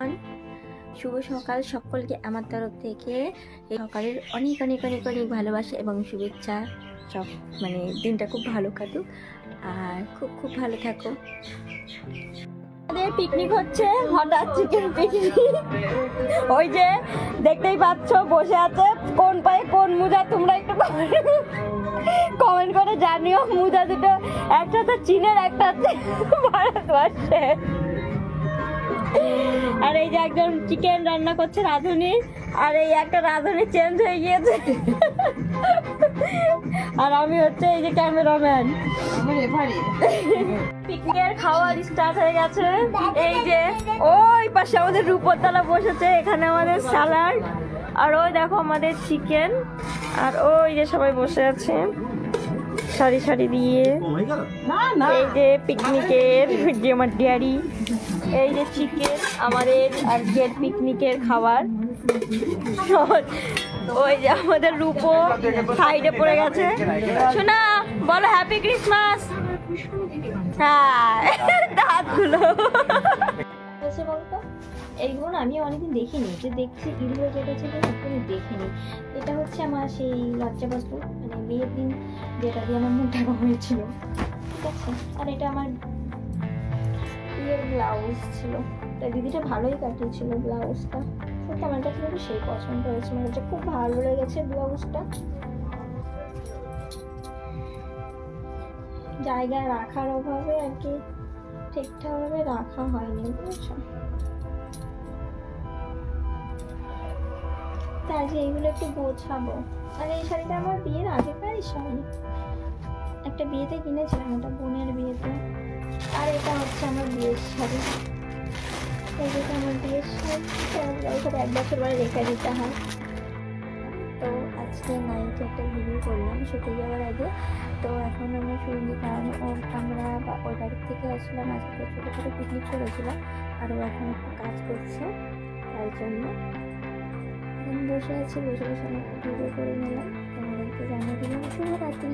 শুভ সকাল সকলকে আমার তরফ থেকে। এই সকালের অনেক অনেক অনেক অনেক ভালোবাসা এবং শুভেচ্ছা। সব মানে দিনটা খুব ভালো কাটুক আর খুব খুব ভালো থাকো। আমাদের পিকনিক হচ্ছে, হঠাৎ চিকেন পিকনিক। ওই যে দেখতেই পাচ্ছ বসে আছে, কোন পায়ে কোন মুজা তোমরা একটু কমেন্ট করে জানিও। মুজা দুটো একটা তো চীনের, একটা ভারতবর্ষে। আর এই যে একজন চিকেন রান্না করছে রাঁধুনি, আর এই একটা রাঁধুনি চেঞ্জ হয়ে গিয়েছে। আর আমি হচ্ছে এই যে ক্যামেরাম্যান। পিকনিকের খাওয়ার স্টার্ট হয়ে গেছে। এই যে ওই পাশে আমাদের রূপতলা বসেছে, এখানে আমাদের স্যালাড, আর ওই দেখো আমাদের চিকেন, আর ওই যে সবাই বসে আছে সারি সারি দিয়ে। এই যে পিকনিকের যে আমার ডিয়ারি, এই যে চিকেন আমাদের আজকের পিকনিকের খাবার। ওই যে আমাদের রূপো সাইডে পড়ে গেছে। শোনা বলো হ্যাপি ক্রিসমাস। হ্যাঁ দাঁতগুলো বলতো এইগুলো না আমি অনেকদিন দেখিনি, যে দেখছি ইঁদুরে কেটেছে কখনই দেখিনি। এটা হচ্ছে আমার সেই লজ্জা বস্তু, মানে বিয়ের দিন যেটা দিয়ে আমার মুখটা হয়েছিল, ঠিক আছে। আর এটা আমার বিয়ের ব্লাউজ ছিল, তাই দিদিটা ভালোই কাটিয়েছিল ব্লাউজটা। সত্যি আমার কাছে কিন্তু সেই পছন্দ হয়েছে, আমার কাছে খুব ভালো লেগেছে ব্লাউজটা। জায়গায় রাখার অভাবে আর কি ঠিকঠাকভাবে রাখা হয়নি, বুঝেছো। তাই যে এইগুলো একটু গোছাবো। আর এই শাড়িটা আমার বিয়ের আগেকারই শাড়ি, একটা বিয়েতে কিনেছিলাম, এটা বোনের বিয়েতে। আর এটা হচ্ছে আমার বিয়ের শাড়ি, এইটা আমার বিয়ের শাড়ি, ওইটা 1 বছর পরে রেখে দিতে হয়। তো আজকে নাইটে একটা ভিডিও করলাম শুতে যাওয়ার আগে। তো এখন আমরা শুনি, কারণ আমরা ওই বাড়ির থেকে আসলাম, আজকে ছোটো ছোটো পিকনিক করেছিলাম, আর ও এখন একটু কাজ করছে, তাই জন্য বসে আছি। বসে বসে আমি একটু ভিডিও করে নিলাম, তোমাদেরকে জানিয়ে দিলাম শুভরাত্রি।